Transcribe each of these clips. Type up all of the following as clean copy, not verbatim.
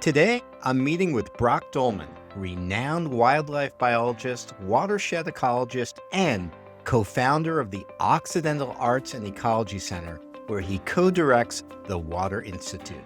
Today, I'm meeting with Brock Dolman, renowned wildlife biologist, watershed ecologist, and co-founder of the Occidental Arts and Ecology Center, where he co-directs the Water Institute.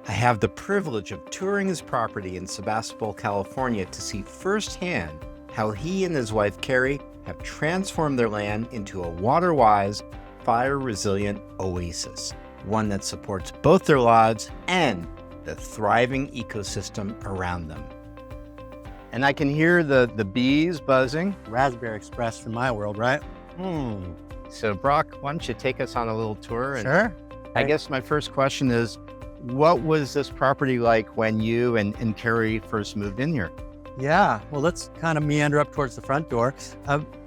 I have the privilege of touring his property in Sebastopol, California to see firsthand how he and his wife, Carrie, have transformed their land into a water-wise, fire-resilient oasis, one that supports both their lives and the thriving ecosystem around them. And I can hear the bees buzzing. Raspberry Express from my world, right? So Brock, why don't you take us on a little tour? And Sure. I guess my first question is, what was this property like when you and Carrie first moved in here? Yeah, well, let's kind of meander up towards the front door.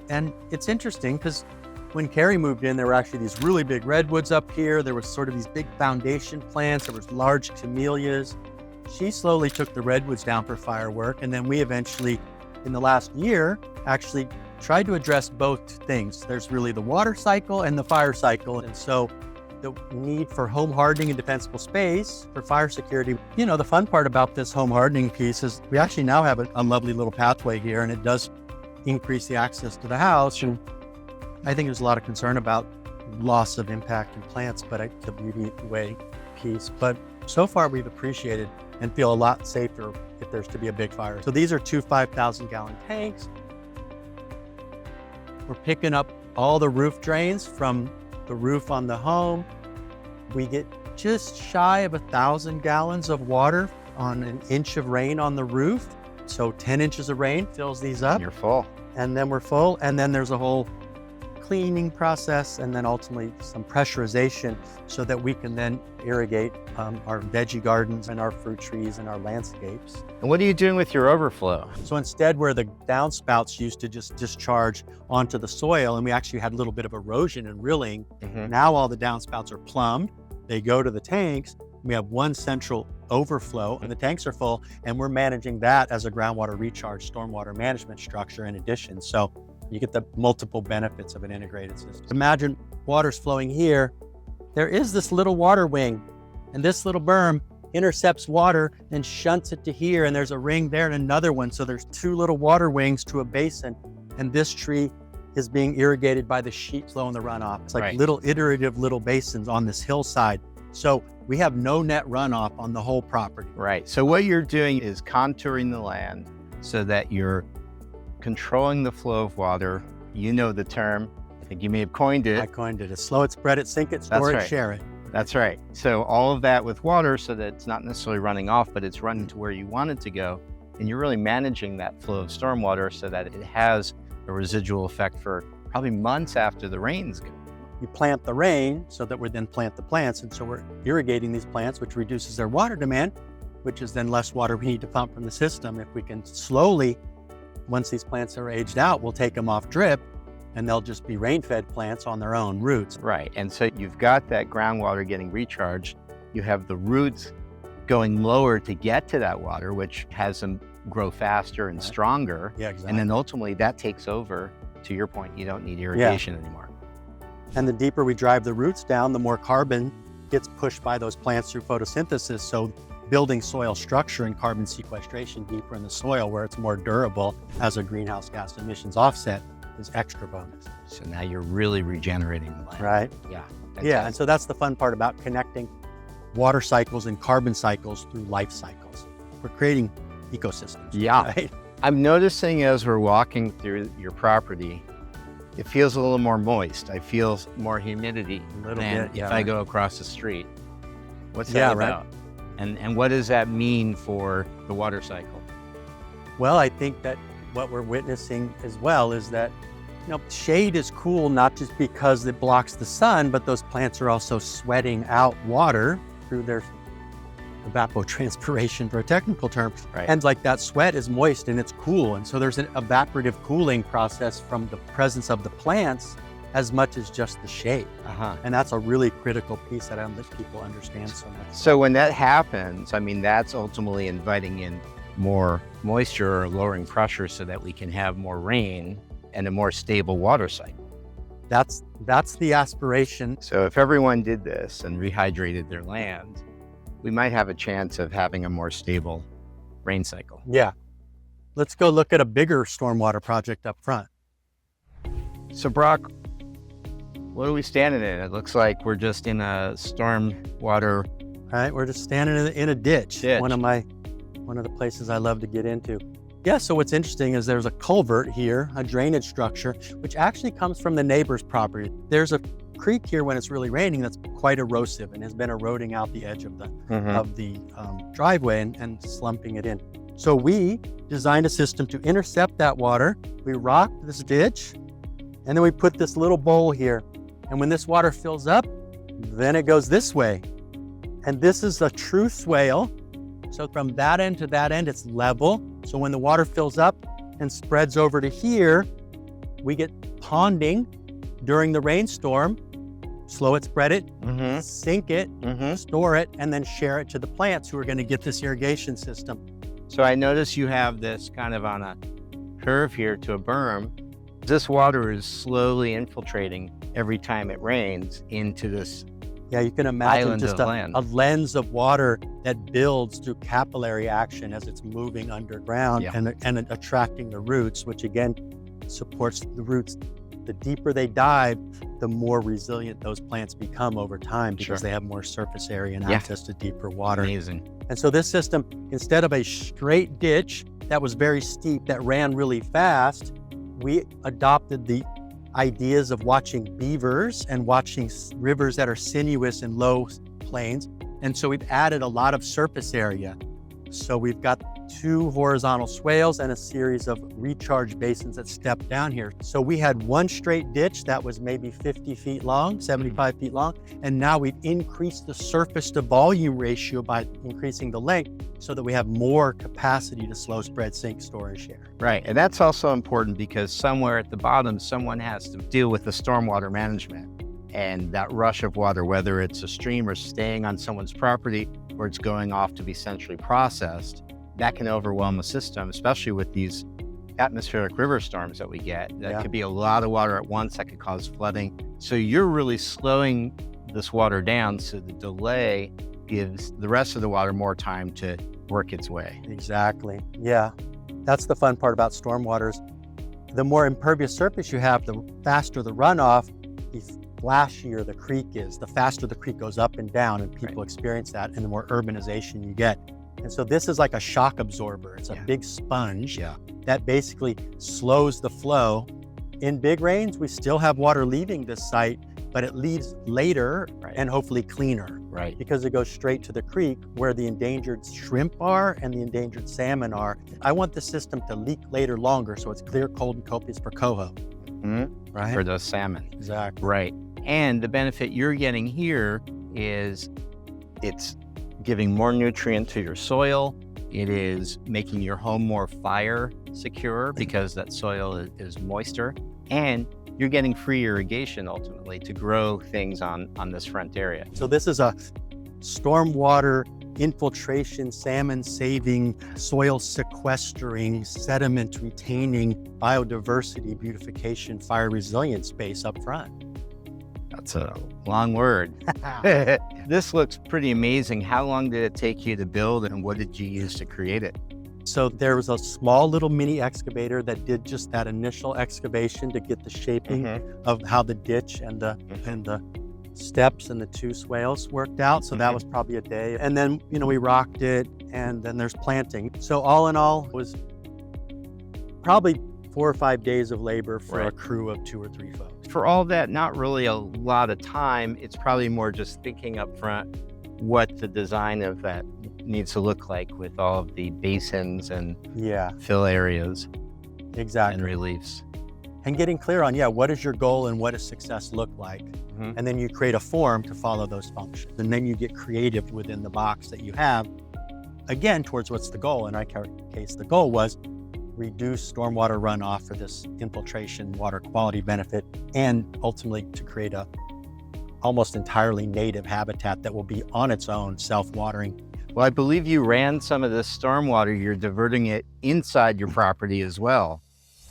And it's interesting because when Carrie moved in, there were actually these really big redwoods up here. There was sort of these big foundation plants. There was large camellias. She slowly took the redwoods down for firework. And then we eventually, in the last year, actually tried to address both things. There's really the water cycle and the fire cycle. And so the need for home hardening and defensible space for fire security. You know, the fun part about this home hardening piece is we actually now have a lovely little pathway here, and it does increase the access to the house. And I think there's a lot of concern about loss of impact in plants, but the beauty way piece. But so far we've appreciated and feel a lot safer if there's to be a big fire. So these are two 5,000 gallon tanks. We're picking up all the roof drains from the roof on the home. We get just shy of 1,000 gallons of water on an inch of rain on the roof. So 10 inches of rain fills these up. You're full. And then we're full. And then there's a whole cleaning process, and then ultimately some pressurization so that we can then irrigate our veggie gardens and our fruit trees and our landscapes. And what are you doing with your overflow? So instead, where the downspouts used to just discharge onto the soil, and we actually had a little bit of erosion and rilling, now all the downspouts are plumbed. They go to the tanks. We have one central overflow, and the tanks are full, and we're managing that as a groundwater recharge stormwater management structure in addition. So you get the multiple benefits of an integrated system. Imagine water's flowing here. There is this little water wing, and this little berm intercepts water and shunts it to here, and there's a ring there and another one. So there's two little water wings to a basin, and this tree is being irrigated by the sheet flow and the runoff. It's like little iterative little basins on this hillside. So we have no net runoff on the whole property. Right. So what you're doing is contouring the land so that you're controlling the flow of water. You know the term. I think you may have coined it. I coined it. Slow it, spread it, sink it, store it, share it. That's right. So all of that with water so that it's not necessarily running off, but it's running to where you want it to go. And you're really managing that flow of stormwater so that it has a residual effect for probably months after the rains go. You plant the rain so that we then plant the plants. And so we're irrigating these plants, which reduces their water demand, which is then less water we need to pump from the system. If we can slowly, once these plants are aged out, we'll take them off drip, and they'll just be rain-fed plants on their own roots. Right, and so you've got that groundwater getting recharged. You have the roots going lower to get to that water, which has them grow faster and stronger. Yeah, exactly. And then ultimately that takes over. To your point, you don't need irrigation anymore. And the deeper we drive the roots down, the more carbon gets pushed by those plants through photosynthesis. So building soil structure and carbon sequestration deeper in the soil where it's more durable as a greenhouse gas emissions offset is extra bonus. So now you're really regenerating the land. Right? Yeah. Yeah, and so that's the fun part about connecting water cycles and carbon cycles through life cycles. We're creating ecosystems. Yeah. Right? I'm noticing as we're walking through your property, it feels a little more moist. I feel more humidity than if I go across the street. What's that about? And what does that mean for the water cycle? Well, I think that what we're witnessing as well is that, shade is cool not just because it blocks the sun, but those plants are also sweating out water through their evapotranspiration, for a technical term. Right. And like that sweat is moist and it's cool. And so there's an evaporative cooling process from the presence of the plants as much as just the shade. And that's a really critical piece that I don't think people understand so much. So when that happens, I mean, that's ultimately inviting in more moisture or lowering pressure so that we can have more rain and a more stable water cycle. That's the aspiration. So if everyone did this and rehydrated their land, we might have a chance of having a more stable rain cycle. Yeah. Let's go look at a bigger stormwater project up front. So Brock, what are we standing in? It looks like we're just in a stormwater. Right, we're just standing in a ditch. One of the places I love to get into. Yeah, so what's interesting is there's a culvert here, a drainage structure, which actually comes from the neighbor's property. There's a creek here when it's really raining that's quite erosive and has been eroding out the edge of the driveway and slumping it in. So we designed a system to intercept that water. We rocked this ditch, and then we put this little bowl here. And when this water fills up, then it goes this way. And this is a true swale. So from that end to that end, it's level. So when the water fills up and spreads over to here, we get ponding during the rainstorm. Slow it, spread it, sink it, store it, and then share it to the plants who are going to get this irrigation system. So I notice you have this kind of on a curve here to a berm. This water is slowly infiltrating every time it rains into this. Yeah, you can imagine just a lens of water that builds through capillary action as it's moving underground and attracting the roots, which again supports the roots. The deeper they dive, the more resilient those plants become over time because they have more surface area and access to deeper water. Amazing. And so this system, instead of a straight ditch that was very steep that ran really fast, we adopted the ideas of watching beavers and watching rivers that are sinuous and low plains. And so we've added a lot of surface area. So we've got 2 horizontal swales and a series of recharge basins that step down here. So we had one straight ditch that was maybe 50 feet long, 75 feet long, and now we've increased the surface to volume ratio by increasing the length so that we have more capacity to slow spread, sink, store, and share. Right, and that's also important because somewhere at the bottom, someone has to deal with the stormwater management and that rush of water, whether it's a stream or staying on someone's property or it's going off to be centrally processed. That can overwhelm the system, especially with these atmospheric river storms that we get. That could be a lot of water at once that could cause flooding. So you're really slowing this water down so the delay gives the rest of the water more time to work its way. Exactly. Yeah. That's the fun part about stormwaters. The more impervious surface you have, the faster the runoff, the flashier the creek is, the faster the creek goes up and down, and people experience that, and the more urbanization you get. And so this is like a shock absorber. It's a big sponge that basically slows the flow. In big rains, we still have water leaving this site, but it leaves later and hopefully cleaner, because it goes straight to the creek where the endangered shrimp are and the endangered salmon are. I want the system to leak later longer so it's clear, cold, and copious for coho. For those salmon. Exactly. Right. And the benefit you're getting here is it's giving more nutrient to your soil. It is making your home more fire secure because that soil is moister, and you're getting free irrigation ultimately to grow things on this front area. So this is a stormwater infiltration, salmon saving, soil sequestering, sediment retaining, biodiversity beautification, fire resilient space up front. That's a long word. This looks pretty amazing. How long did it take you to build, and what did you use to create it? So there was a small little mini excavator that did just that initial excavation to get the shaping of how the ditch and the steps and the 2 swales worked out. So that was probably a day. And then, we rocked it, and then there's planting. So all in all, it was probably 4 or 5 days of labor for a crew of 2 or 3 folks. For all that, not really a lot of time. It's probably more just thinking up front what the design of that needs to look like with all of the basins and fill areas and reliefs. And getting clear on, what is your goal and what does success look like? And then you create a form to follow those functions. And then you get creative within the box that you have, again, towards what's the goal. In our case, the goal was reduce stormwater runoff for this infiltration water quality benefit, and ultimately to create a almost entirely native habitat that will be on its own self-watering. Well, I believe you ran some of this stormwater. You're diverting it inside your property as well.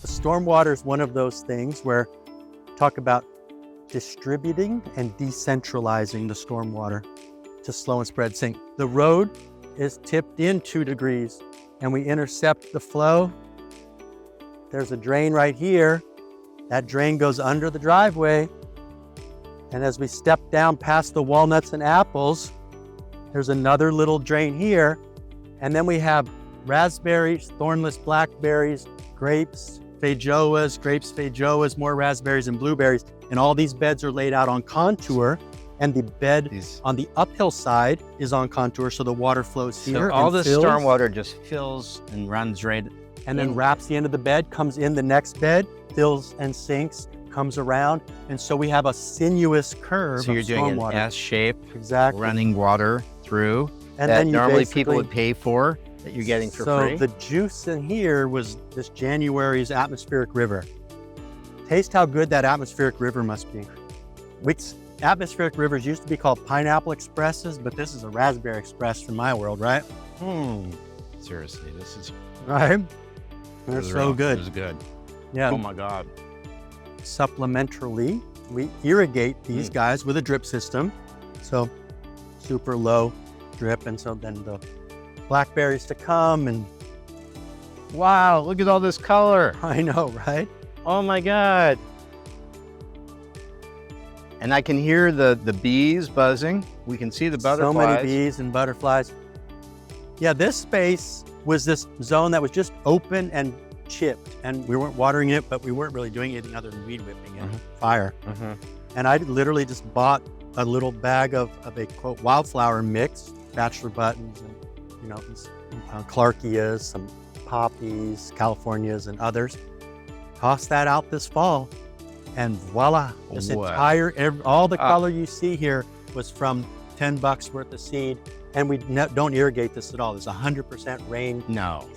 The stormwater is one of those things where talk about distributing and decentralizing the stormwater. to slow and spread sink. The road is tipped in 2 degrees and we intercept the flow. There's a drain right here. That drain goes under the driveway. And as we step down past the walnuts and apples, there's another little drain here. And then we have raspberries, thornless blackberries, grapes, feijoas, more raspberries and blueberries. And all these beds are laid out on contour. And the bed on the uphill side is on contour, so the water flows here. So all the stormwater just fills and runs right. And then wraps the end of the bed, comes in the next bed, fills and sinks, comes around. And so we have a sinuous curve of stormwater. So you're doing an S shape, exactly, running water through, and that then normally people would pay for, that you're getting for free. So the juice in here was this January's atmospheric river. Taste how good that atmospheric river must be. Atmospheric rivers used to be called pineapple expresses, but this is a raspberry express from my world, right? Seriously, this is right. They're so good. This is good. Yeah. Oh my God. Supplementarily, we irrigate these guys with a drip system. So super low drip, and so then the blackberries to come, and wow, look at all this color. I know, right? Oh my God. And I can hear the bees buzzing. We can see the butterflies. So many bees and butterflies. Yeah, this space was this zone that was just open and chipped, and we weren't watering it, but we weren't really doing anything other than weed whipping and fire. And I literally just bought a little bag of a quote wildflower mix, bachelor buttons, and these Clarkias, some poppies, Californias, and others. Tossed that out this fall. And voila, this entire, all the color you see here was from $10 worth of seed. And we don't irrigate this at all. There's 100% rain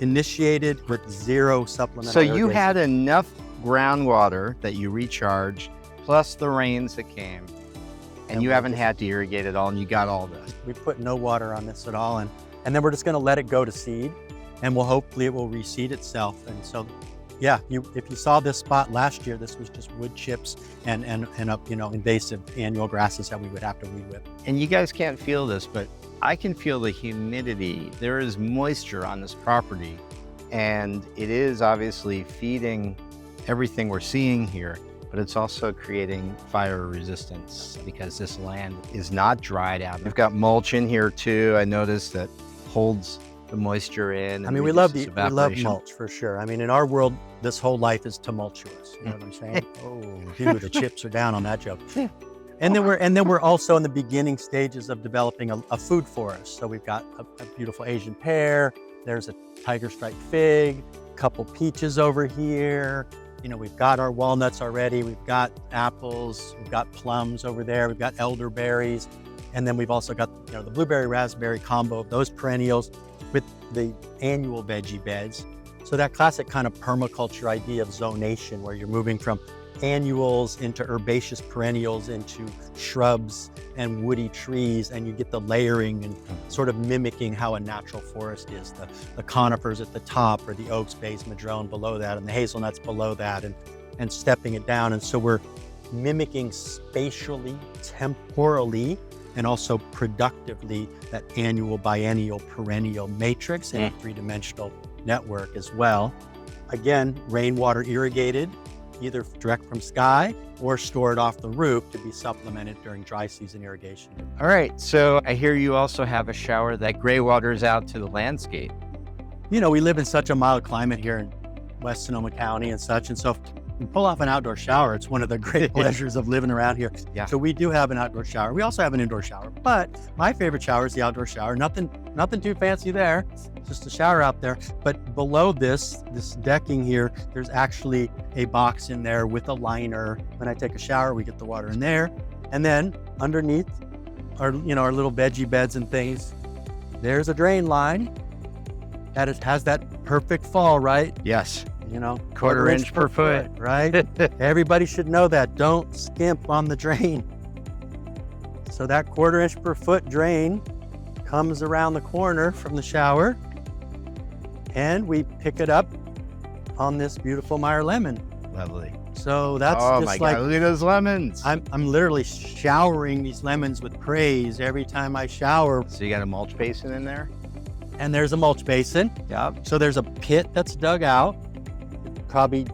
initiated with zero supplemental So irrigation. you had enough groundwater that you recharged, plus the rains that came, and you haven't had to irrigate at all, and you got all this. We put no water on this at all. And then we're just gonna let it go to seed, and hopefully it will reseed itself. And so, yeah, if you saw this spot last year, this was just wood chips and invasive annual grasses that we would have to weed whip. And you guys can't feel this, but I can feel the humidity. There is moisture on this property, and it is obviously feeding everything we're seeing here, but it's also creating fire resistance because this land is not dried out. We've got mulch in here too. I noticed that holds the moisture in. I mean, we love mulch for sure. I mean, in our world, this whole life is tumultuous. You know what I'm saying? Oh, the chips are down on that joke. And then we're also in the beginning stages of developing a food forest. So we've got a beautiful Asian pear. There's a tiger stripe fig, a couple peaches over here. We've got our walnuts already. We've got apples. We've got plums over there. We've got elderberries. And then we've also got the blueberry raspberry combo of those perennials with the annual veggie beds. So that classic kind of permaculture idea of zonation, where you're moving from annuals into herbaceous perennials into shrubs and woody trees, and you get the layering and sort of mimicking how a natural forest is. The conifers at the top, or the oaks, bays, madrone below that, and the hazelnuts below that, and stepping it down. And so we're mimicking spatially, temporally, and also productively that annual, biennial, perennial matrix in a three-dimensional network as well. Again, rainwater irrigated, either direct from sky or stored off the roof to be supplemented during dry season irrigation. All right, so I hear you also have a shower that gray waters out to the landscape. We live in such a mild climate here in West Sonoma County and such, and so if we pull off an outdoor shower, it's one of the great pleasures of living around here. Yeah. So we do have an outdoor shower. We also have an indoor shower, but my favorite shower is the outdoor shower. Nothing too fancy there, just a shower out there. But below this decking here, there's actually a box in there with a liner. When I take a shower, we get the water in there. And then underneath our little veggie beds and things, there's a drain line that has that perfect fall, right? Yes. Quarter inch per foot, right? Everybody should know that. Don't skimp on the drain. So that quarter inch per foot drain comes around the corner from the shower, and we pick it up on this beautiful Meyer lemon. Lovely. So that's Oh just my like, God, look at those lemons. I'm literally showering these lemons with praise every time I shower. So you got a mulch basin in there? And there's a mulch basin. Yep. So there's a pit that's dug out, probably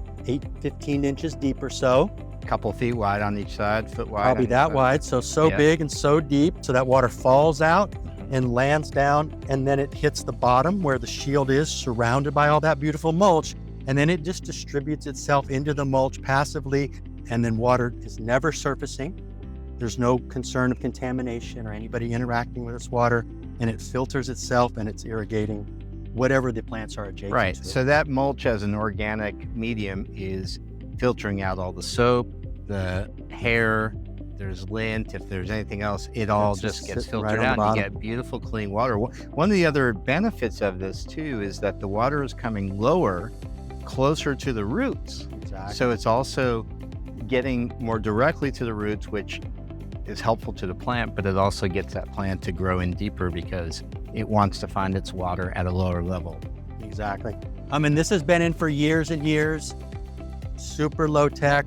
15 inches deep or so. Couple feet wide on each side, foot wide. Probably on that each side. wide. So Yeah. big and so deep. So that water falls out and lands down, and then it hits the bottom where the shield is, surrounded by all that beautiful mulch. And then it just distributes itself into the mulch passively. And then water is never surfacing. There's no concern of contamination or anybody interacting with this water. And it filters itself and it's irrigating whatever the plants are adjacent Right. to. So that mulch as an organic medium is filtering out all the soap, the hair, there's lint, if there's anything else, it all It's just just gets sitting filtered right on the out and you bottom. get beautiful clean water. One of the other benefits of this too is that the water is coming lower, closer to the roots. Exactly. So it's also getting more directly to the roots, which is helpful to the plant, but it also gets that plant to grow in deeper because it wants to find its water at a lower level. Exactly. I mean, this has been in for years and years, super low tech,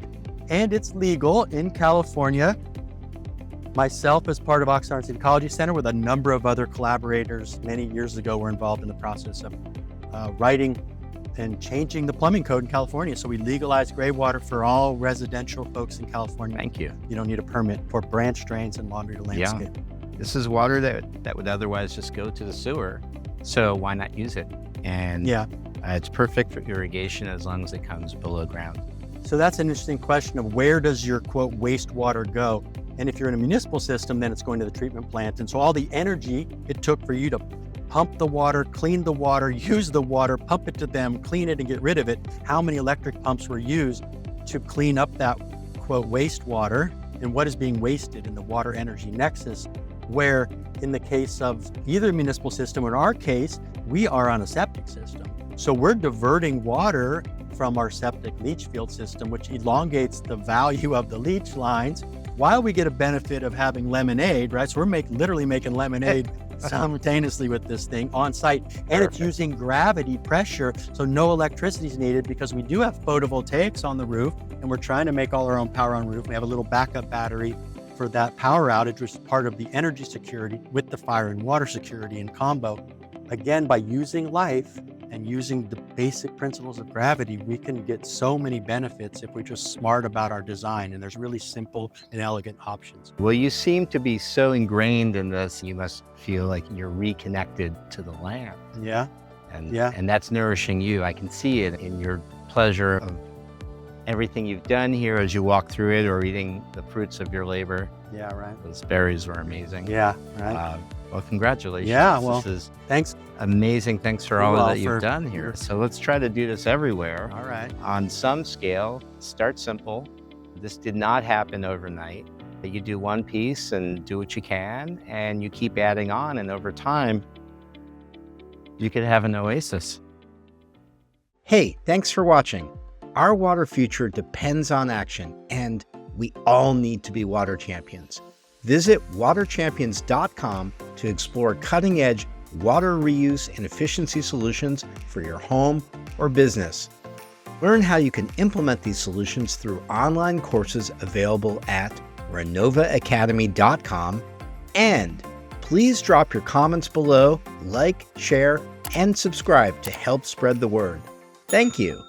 and it's legal in California. Myself, as part of Oxnard Ecology Center, with a number of other collaborators many years ago, were involved in the process of writing and changing the plumbing code in California. So we legalized greywater for all residential folks in California. Thank you. You don't need a permit for branch drains and laundry to Yeah. landscape. This is water that would otherwise just go to the sewer. So why not use it? And Yeah. it's perfect for irrigation as long as it comes below ground. So that's an interesting question of where does your quote wastewater go? And if you're in a municipal system, then it's going to the treatment plant. And so all the energy it took for you to pump the water, clean the water, use the water, pump it to them, clean it and get rid of it. How many electric pumps were used to clean up that quote wastewater, and what is being wasted in the water energy nexus, where in the case of either municipal system or in our case, we are on a septic system. So we're diverting water from our septic leach field system, which elongates the value of the leach lines while we get a benefit of having lemonade, right? So we're literally making lemonade simultaneously with this thing on site, and it's using gravity pressure, so no electricity is needed because we do have photovoltaics on the roof, and we're trying to make all our own power on roof. We have a little backup battery for that power outage, which is part of the energy security with the fire and water security in combo. Again, by using life and using the basic principles of gravity, we can get so many benefits if we're just smart about our design, and there's really simple and elegant options. Well, you seem to be so ingrained in this, you must feel like you're reconnected to the land. Yeah. And that's nourishing you. I can see it in your pleasure of everything you've done here as you walk through it or eating the fruits of your labor. Yeah, right. Those berries were amazing. Yeah, right. Well, congratulations. Yeah, well, this is thanks. amazing. Thanks for You're all well that you've for- done here. So let's try to do this everywhere. All right. On some scale, start simple. This did not happen overnight. You do one piece and do what you can, and you keep adding on, and over time, you could have an oasis. Hey, thanks for watching. Our water future depends on action, and we all need to be water champions. Visit waterchampions.com to explore cutting-edge water reuse and efficiency solutions for your home or business. Learn how you can implement these solutions through online courses available at renovaacademy.com. And please drop your comments below, like, share, and subscribe to help spread the word. Thank you.